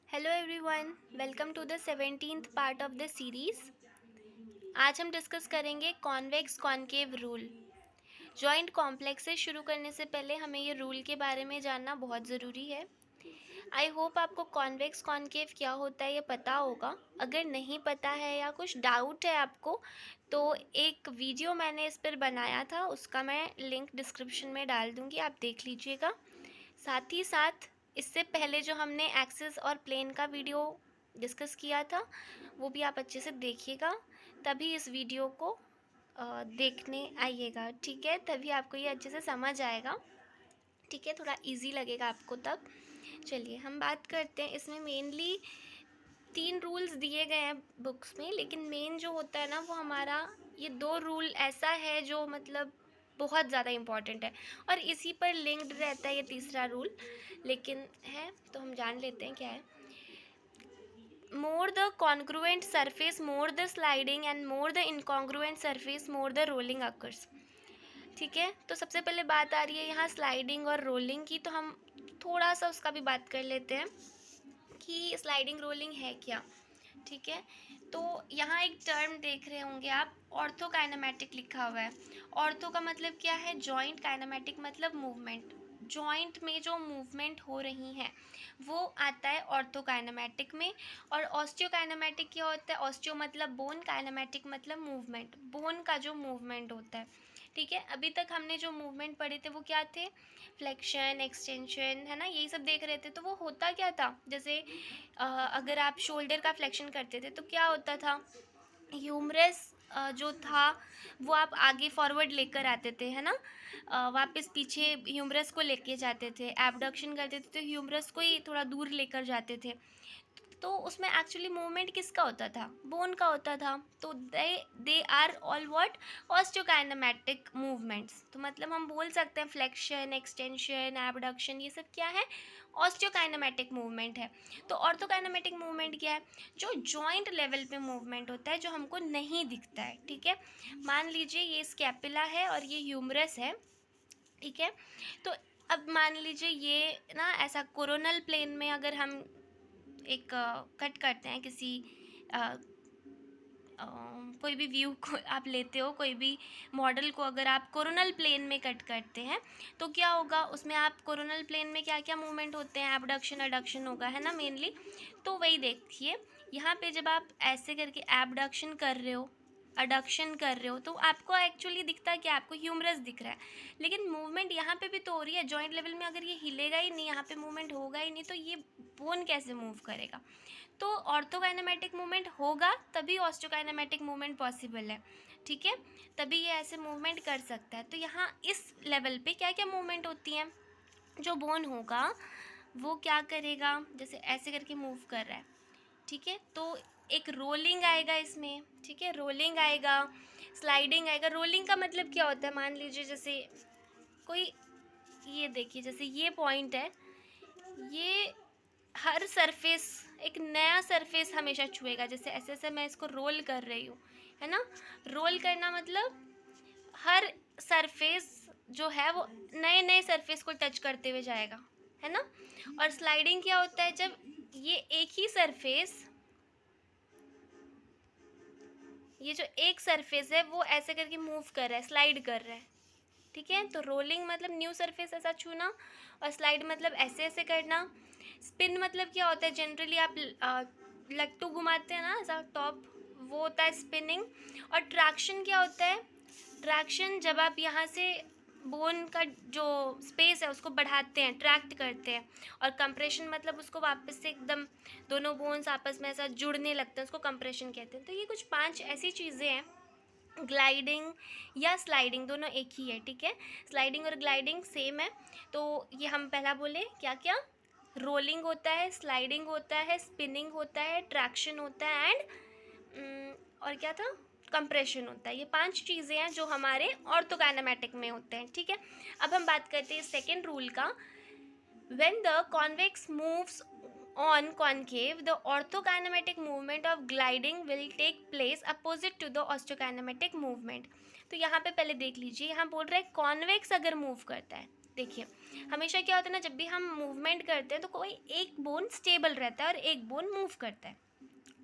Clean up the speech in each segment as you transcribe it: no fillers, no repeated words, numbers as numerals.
Hello everyone, welcome to the 17th part of the series. आज हम discuss करेंगे convex concave rule. Joint complex से शुरू करने से पहले हमें ये रूल के बारे में जानना बहुत ज़रूरी है। आई होप आपको कॉन्वेक्स कॉन्केव क्या होता है ये पता होगा। अगर नहीं पता है या कुछ डाउट है आपको तो एक वीडियो मैंने इस पर बनाया था, उसका मैं लिंक डिस्क्रिप्शन में डाल दूँगी, आप देख लीजिएगा। साथ ही साथ इससे पहले जो हमने एक्सिस और प्लेन का वीडियो डिस्कस किया था वो भी आप अच्छे से देखिएगा, तभी इस वीडियो को देखने आइएगा, ठीक है। तभी आपको ये अच्छे से समझ आएगा, ठीक है, थोड़ा इजी लगेगा आपको तब। चलिए हम बात करते हैं। इसमें मेनली 3 रूल्स दिए गए हैं बुक्स में, लेकिन मेन जो होता है ना वो हमारा ये 2 रूल ऐसा है जो मतलब बहुत ज़्यादा इम्पॉर्टेंट है और इसी पर लिंक्ड रहता है ये तीसरा रूल, लेकिन है तो हम जान लेते हैं क्या है। More the congruent surface more the sliding and more the incongruent surface more the rolling occurs. ठीक है, तो सबसे पहले बात आ रही है यहाँ स्लाइडिंग और रोलिंग की, तो हम थोड़ा सा उसका भी बात कर लेते हैं कि स्लाइडिंग रोलिंग है क्या। ठीक है, तो यहाँ एक टर्म देख रहे होंगे आप, ऑर्थोकाइनेमैटिक लिखा हुआ है। ऑर्थो का मतलब क्या है? जॉइंट, काइनेमैटिक मतलब मूवमेंट। जॉइंट में जो मूवमेंट हो रही हैं वो आता है ऑर्थोकाइनेमैटिक में। और ऑस्टियोकाइनेमैटिक क्या होता है? ऑस्टियो मतलब बोन, काइनेमैटिक मतलब मूवमेंट, बोन का जो मूवमेंट होता है। ठीक है, अभी तक हमने जो मूवमेंट पढ़े थे वो क्या थे? फ्लेक्शन, एक्सटेंशन, है ना, यही सब देख रहे थे। तो वो होता क्या था? जैसे अगर आप शोल्डर का फ्लेक्शन करते थे तो क्या होता था? ह्यूमरस जो था वो आप आगे फॉरवर्ड लेकर आते थे, है ना, वापस पीछे ह्यूमरस को लेके जाते थे। एबडक्शन करते थे तो ह्यूमरस को ही थोड़ा दूर लेकर जाते थे। तो उसमें एक्चुअली मूवमेंट किसका होता था? बोन का होता था। तो they are all what? Osteokinematic movements. तो मतलब हम बोल सकते हैं फ्लेक्शन, एक्सटेंशन, एबडक्शन, ये सब क्या है? ऑस्टियोकाइनेमैटिक मूवमेंट है। तो ऑर्थोकाइनेमैटिक मूवमेंट क्या है? जो जॉइंट लेवल पे मूवमेंट होता है, जो हमको नहीं दिखता है। ठीक है, मान लीजिए ये स्कैपुला है और ये ह्यूमरस है। ठीक है, तो अब मान लीजिए ये ना ऐसा कोरोनल प्लेन में अगर हम एक कट करते हैं किसी अ, कोई भी व्यू को आप लेते हो, कोई भी मॉडल को अगर आप कोरोनल प्लेन में कट करते हैं तो क्या होगा? उसमें आप कोरोनल प्लेन में क्या क्या मूवमेंट होते हैं? एबडक्शन, एडक्शन होगा, है ना, मेनली। तो वही देखिए, यहाँ पे जब आप ऐसे करके एबडक्शन कर रहे हो, अडक्शन कर रहे हो, तो आपको एक्चुअली दिखता है कि आपको ह्यूमरस दिख रहा है, लेकिन मूवमेंट यहाँ पे भी तो हो रही है। जॉइंट लेवल में अगर ये हिलेगा ही नहीं, यहाँ पे मूवमेंट होगा ही नहीं, तो ये बोन कैसे मूव करेगा? तो ऑर्थोकाइनेमैटिक मूवमेंट होगा तभी ऑस्टियोकाइनेमैटिक मूवमेंट पॉसिबल है। ठीक है, तभी ये ऐसे मूवमेंट कर सकता है। तो यहाँ इस लेवल पे क्या क्या मूवमेंट होती हैं? जो बोन होगा वो क्या करेगा? जैसे ऐसे करके मूव कर रहा है, ठीक है, तो एक रोलिंग आएगा इसमें। ठीक है, रोलिंग आएगा, स्लाइडिंग आएगा। रोलिंग का मतलब क्या होता है? मान लीजिए जैसे कोई, ये देखिए जैसे ये पॉइंट है, ये हर सरफेस एक नया सरफेस हमेशा छुएगा। जैसे ऐसे ऐसे मैं इसको रोल कर रही हूँ, है ना। रोल करना मतलब हर सरफेस जो है वो नए नए सरफेस को टच करते हुए जाएगा, है ना। और स्लाइडिंग क्या होता है? जब ये एक ही सरफेस, ये जो एक सरफेस है वो ऐसे करके मूव कर रहा है, स्लाइड कर रहा है। ठीक है, तो रोलिंग मतलब न्यू सरफेस ऐसा छूना, और स्लाइड मतलब ऐसे ऐसे करना। स्पिन मतलब क्या होता है? जनरली आप लट्टू घुमाते हैं ना ऐसा टॉप, वो होता है स्पिनिंग। और ट्रैक्शन क्या होता है? ट्रैक्शन जब आप यहाँ से बोन का जो स्पेस है उसको बढ़ाते हैं, ट्रैक्ट करते हैं। और कंप्रेशन मतलब उसको वापस से एकदम दोनों बोन्स आपस में ऐसा जुड़ने लगते हैं, उसको कंप्रेशन कहते हैं। तो ये कुछ 5 ऐसी चीज़ें हैं। ग्लाइडिंग या स्लाइडिंग दोनों एक ही है, ठीक है। स्लाइडिंग और ग्लाइडिंग सेम है। तो ये हम पहला बोले क्या क्या? रोलिंग होता है, स्लाइडिंग होता है, स्पिनिंग होता है, ट्रैक्शन होता है, एंड और क्या था? कंप्रेशन होता है। ये 5 चीज़ें हैं जो हमारे ऑर्थोकाइनेमैटिक में होते हैं, ठीक है। अब हम बात करते हैं सेकेंड रूल का। When the convex moves on concave, the orthokinematic movement of gliding will take place opposite to the osteokinematic movement. तो यहाँ पे पहले देख लीजिए, यहाँ बोल रहा है कॉन्वेक्स अगर मूव करता है, देखिए हमेशा क्या होता है ना, जब भी हम मूवमेंट करते हैं तो कोई एक बोन स्टेबल रहता है और एक बोन मूव करता है।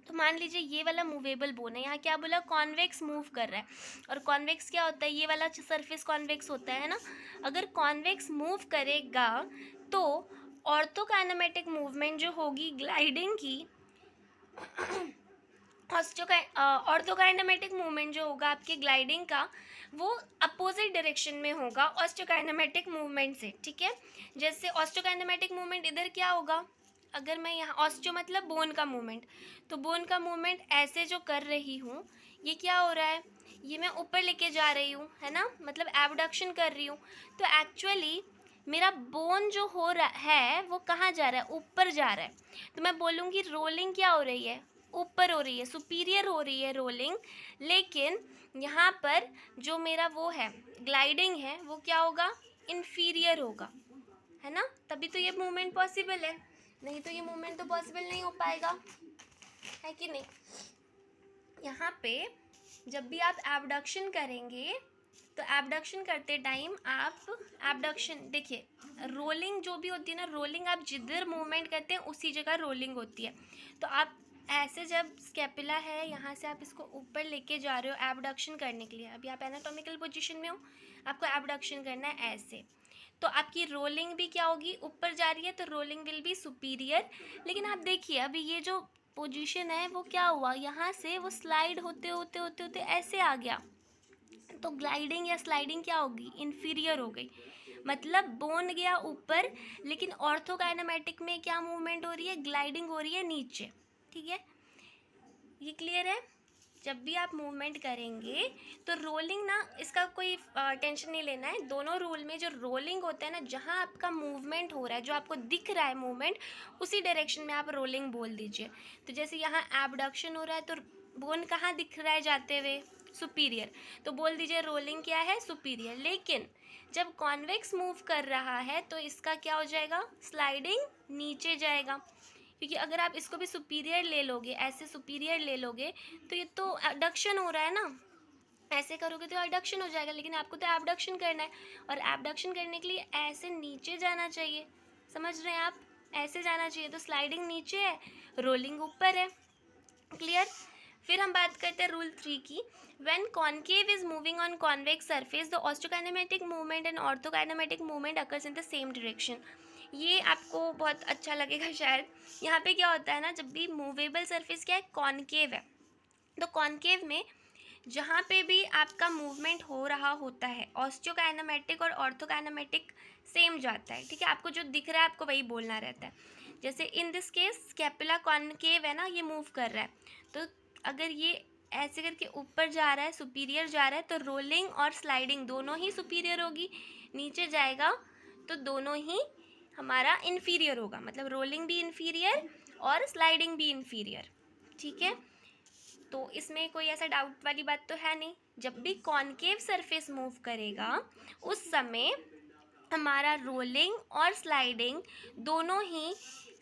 तो मान लीजिए ये वाला मूवेबल बोन है, यहाँ क्या बोला, कॉन्वेक्स मूव कर रहा है। और कॉन्वेक्स क्या होता है, ये वाला सरफेस कॉन्वेक्स होता है ना। अगर कॉन्वेक्स मूव करेगा तो ऑर्थोकाइनेमेटिक मूवमेंट जो होगी ग्लाइडिंग की, ऑर्थोकाइनेमेटिक मूवमेंट जो होगा आपके ग्लाइडिंग का, वो अपोजिट डायरेक्शन में होगा ऑस्टोकाइनेमेटिक मूवमेंट से। ठीक है, जैसे ऑस्टोकाइनेमेटिक मूवमेंट इधर क्या होगा, अगर मैं यहाँ ऑस्टो मतलब बोन का मूवमेंट, तो बोन का मूवमेंट ऐसे जो कर रही हूँ, ये क्या हो रहा है, ये मैं ऊपर लेके जा रही हूँ, है ना, मतलब एबडक्शन कर रही हूँ। तो एक्चुअली मेरा बोन जो हो रहा है वो कहाँ जा रहा है, ऊपर जा रहा है। तो मैं बोलूँगी रोलिंग क्या हो रही है, ऊपर हो रही है, सुपीरियर हो रही है रोलिंग। लेकिन यहाँ पर जो मेरा वो है ग्लाइडिंग है, वो क्या होगा, इन्फीरियर होगा, है ना। तभी तो ये मूवमेंट पॉसिबल है, नहीं तो ये मूवमेंट तो पॉसिबल नहीं हो पाएगा, है कि नहीं। यहाँ पे जब भी आप एबडक्शन करेंगे तो एबडक्शन करते टाइम आप एबडक्शन देखिए, रोलिंग जो भी होती है ना, रोलिंग आप जिधर मूवमेंट करते हैं उसी जगह रोलिंग होती है। तो आप ऐसे जब स्कैपुला है यहाँ से आप इसको ऊपर लेके जा रहे हो एबडक्शन करने के लिए, अभी आप एनाटॉमिकल पोजीशन में हो, आपको एबडक्शन करना है ऐसे, तो आपकी रोलिंग भी क्या होगी, ऊपर जा रही है, तो रोलिंग विल बी सुपीरियर। लेकिन आप देखिए अभी ये जो पोजीशन है वो क्या हुआ, यहाँ से वो स्लाइड होते होते होते होते ऐसे आ गया, तो ग्लाइडिंग या स्लाइडिंग क्या होगी, इन्फीरियर हो गई, मतलब बोन गया ऊपर, लेकिन ऑर्थोकाइनेमेटिक में क्या मूवमेंट हो रही है, ग्लाइडिंग हो रही है नीचे। ठीक है, ये क्लियर है। जब भी आप मूवमेंट करेंगे तो रोलिंग ना, इसका कोई टेंशन नहीं लेना है, दोनों रूल में जो रोलिंग होता है ना, जहाँ आपका मूवमेंट हो रहा है, जो आपको दिख रहा है मूवमेंट, उसी डायरेक्शन में आप रोलिंग बोल दीजिए। तो जैसे यहाँ एबडक्शन हो रहा है तो बोन कहाँ दिख रहा है जाते हुए, सुपीरियर, तो बोल दीजिए रोलिंग क्या है, सुपीरियर। लेकिन जब कॉन्वेक्स मूव कर रहा है तो इसका क्या हो जाएगा, स्लाइडिंग नीचे जाएगा, क्योंकि अगर आप इसको भी सुपीरियर ले लोगे, ऐसे सुपीरियर ले लोगे, तो ये तो एबडक्शन हो रहा है ना, ऐसे करोगे तो एबडक्शन हो जाएगा, लेकिन आपको तो एबडक्शन करना है, और एबडक्शन करने के लिए ऐसे नीचे जाना चाहिए, समझ रहे हैं आप, ऐसे जाना चाहिए, तो स्लाइडिंग नीचे है, रोलिंग ऊपर है। क्लियर। फिर हम बात करते हैं रूल 3 की, when concave is moving on convex surface the osteokinematic movement and orthokinematic movement occurs in the same direction. ये आपको बहुत अच्छा लगेगा शायद। यहाँ पे क्या होता है ना, जब भी मूवेबल सरफेस क्या है, कॉनकेव है, तो कॉनकेव में जहाँ पे भी आपका मूवमेंट हो रहा होता है, ऑस्टियोकाइनेमेटिक और ऑर्थोकाइनेमेटिक सेम जाता है। ठीक है, आपको जो दिख रहा है आपको वही बोलना रहता है। जैसे in this case scapula concave है ना, ये मूव कर रहा है, तो अगर ये ऐसे करके ऊपर जा रहा है, सुपीरियर जा रहा है, तो रोलिंग और स्लाइडिंग दोनों ही सुपीरियर होगी, नीचे जाएगा तो दोनों ही हमारा इन्फीरियर होगा, मतलब रोलिंग भी इन्फीरियर और स्लाइडिंग भी इन्फीरियर। ठीक है, तो इसमें कोई ऐसा डाउट वाली बात तो है नहीं। जब भी कॉनकेव सरफेस मूव करेगा उस समय हमारा रोलिंग और स्लाइडिंग दोनों ही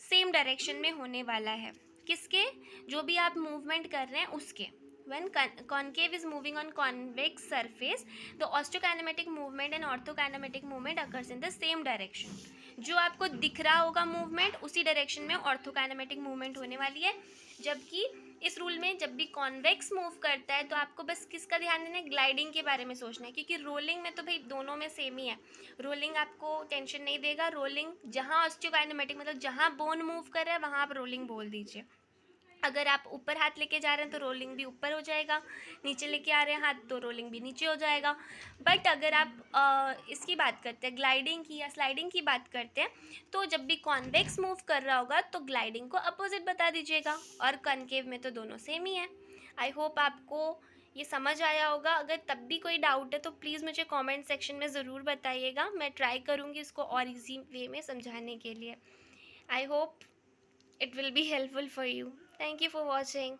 सेम डायरेक्शन में होने वाला है। किसके, जो भी आप मूवमेंट कर रहे हैं उसके। When concave is moving on convex surface, the osteokinetic movement and orthokinetic movement occurs in the same direction. जो आपको दिख रहा होगा मूवमेंट, उसी डायरेक्शन में ऑर्थोकाइनेमेटिक मूवमेंट होने वाली है। जबकि इस रूल में जब भी कॉन्वेक्स मूव करता है तो आपको बस किसका ध्यान देना है, ग्लाइडिंग के बारे में सोचना है, क्योंकि रोलिंग में तो भाई दोनों में सेम ही है, रोलिंग आपको टेंशन नहीं देगा। रोलिंग जहाँ ऑस्टियोकाइनेमेटिक मतलब जहाँ बोन मूव कर रहा है वहाँ आप रोलिंग बोल दीजिए। अगर आप ऊपर हाथ लेके जा रहे हैं तो रोलिंग भी ऊपर हो जाएगा, नीचे लेके आ रहे हैं हाथ तो रोलिंग भी नीचे हो जाएगा। बट अगर आप इसकी बात करते हैं, ग्लाइडिंग की या स्लाइडिंग की बात करते हैं, तो जब भी कॉन्वेक्स मूव कर रहा होगा तो ग्लाइडिंग को अपोजिट बता दीजिएगा, और कनकेव में तो दोनों सेम ही है। आई होप आपको ये समझ आया होगा। अगर तब भी कोई डाउट है तो प्लीज़ मुझे कमेंट सेक्शन में ज़रूर बताइएगा, मैं ट्राई करूँगी इसको और इजी वे में समझाने के लिए। I hope it will be helpful for you. Thank you for watching.